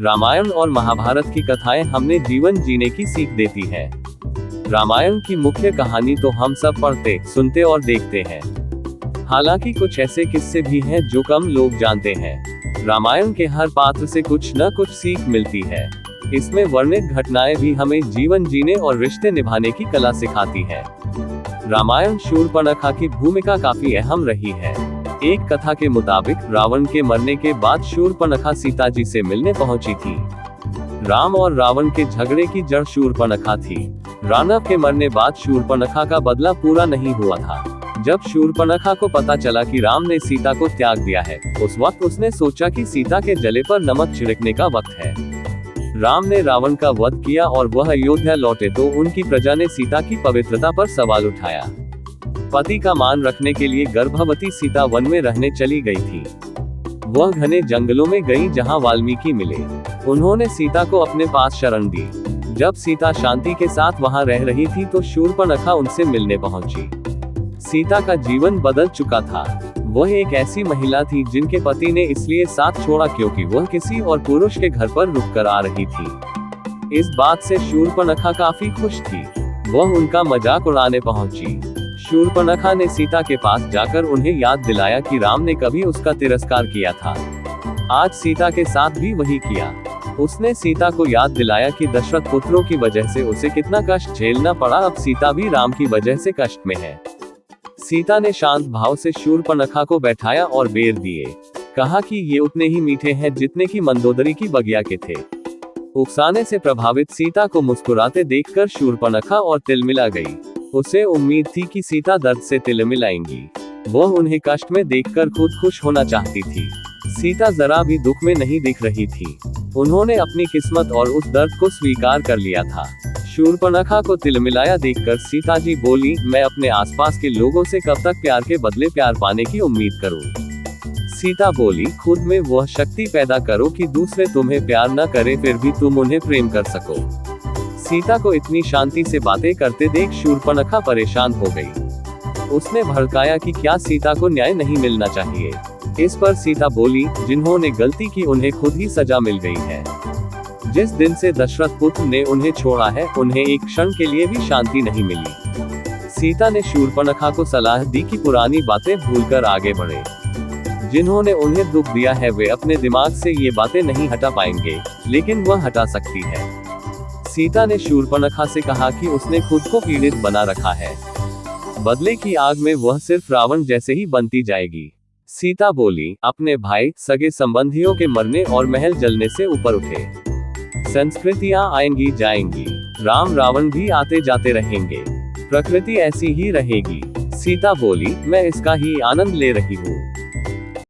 रामायण और महाभारत की कथाएं हमें जीवन जीने की सीख देती है। रामायण की मुख्य कहानी तो हम सब पढ़ते, सुनते और देखते हैं। हालांकि कुछ ऐसे किस्से भी हैं जो कम लोग जानते हैं। रामायण के हर पात्र से कुछ न कुछ सीख मिलती है। इसमें वर्णित घटनाएं भी हमें जीवन जीने और रिश्ते निभाने की कला सिखाती है। रामायण शूर्पणखा की भूमिका काफी अहम रही है। एक कथा के मुताबिक रावण के मरने के बाद शूर्पणखा सीता जी से मिलने पहुंची थी। राम और रावण के झगड़े की जड़ शूर्पणखा थी। रावण के मरने बाद शूर्पणखा का बदला पूरा नहीं हुआ था। जब शूर्पणखा को पता चला कि राम ने सीता को त्याग दिया है, उस वक्त उसने सोचा कि सीता के जले पर नमक छिड़कने का वक्त है। राम ने रावण का वध किया और वह अयोध्या लौटे तो उनकी प्रजा ने सीता की पवित्रता पर सवाल उठाया। पति का मान रखने के लिए गर्भवती सीता वन में रहने चली गई थी। वह घने जंगलों में गई जहां वाल्मीकि मिले। उन्होंने सीता को अपने पास शरण दी। जब सीता शांति के साथ वहां रह रही थी तो शूर्पणखा उनसे मिलने पहुंची। सीता का जीवन बदल चुका था। वह एक ऐसी महिला थी जिनके पति ने इसलिए साथ छोड़ा क्योंकि वह किसी और पुरुष के घर पर रुककर आ रही थी। इस बात से शूर्पणखा काफी खुश थी। वह उनका मजाक उड़ाने पहुंची। शूर्पणखा ने सीता के पास जाकर उन्हें याद दिलाया कि राम ने कभी उसका तिरस्कार किया था। आज सीता के साथ भी वही किया। उसने सीता को याद दिलाया कि दशरथ पुत्रों की वजह से उसे कितना कष्ट झेलना पड़ा। अब सीता भी राम की वजह से कष्ट में है। सीता ने शांत भाव से शूर्पणखा को बैठाया और बेर दिए। कहा कि ये उतने ही मीठे हैं जितने की मंदोदरी की बगिया के थे। उकसाने से प्रभावित सीता को मुस्कुराते देखकर शूर्पणखा और तिलमिला गई। उसे उम्मीद थी कि सीता दर्द से तिलमिलाएंगी। वह उन्हें कष्ट में देखकर खुद खुश होना चाहती थी। सीता जरा भी दुख में नहीं दिख रही थी। उन्होंने अपनी किस्मत और उस दर्द को स्वीकार कर लिया था। शूर्पणखा को तिलमिलाया देखकर सीता जी बोली, मैं अपने आसपास के लोगों से कब तक प्यार के बदले प्यार पाने की उम्मीद करूं? सीता बोली, खुद में वह शक्ति पैदा करो कि दूसरे तुम्हें प्यार न करें फिर भी तुम उन्हें प्रेम कर सको। सीता को इतनी शांति से बातें करते देख शूर्पणखा परेशान हो गई। उसने भड़काया कि क्या सीता को न्याय नहीं मिलना चाहिए। इस पर सीता बोली, जिन्होंने गलती की उन्हें खुद ही सजा मिल गई है। जिस दिन से दशरथ पुत्र ने उन्हें छोड़ा है उन्हें एक क्षण के लिए भी शांति नहीं मिली। सीता ने शूर्पणखा को सलाह दी कि पुरानी बातें भूलकर आगे बढ़े। जिन्होंने उन्हें दुख दिया है वे अपने दिमाग से ये बातें नहीं हटा पाएंगे, लेकिन वह हटा सकती है। सीता ने शूर्पणखा से कहा कि उसने खुद को पीड़ित बना रखा है। बदले की आग में वह सिर्फ रावण जैसे ही बनती जाएगी। सीता बोली, अपने भाई सगे संबंधियों के मरने और महल जलने से ऊपर उठे। संस्कृतियां आएंगी जाएंगी, राम रावण भी आते जाते रहेंगे, प्रकृति ऐसी ही रहेगी। सीता बोली, मैं इसका ही आनंद ले रही हूँ।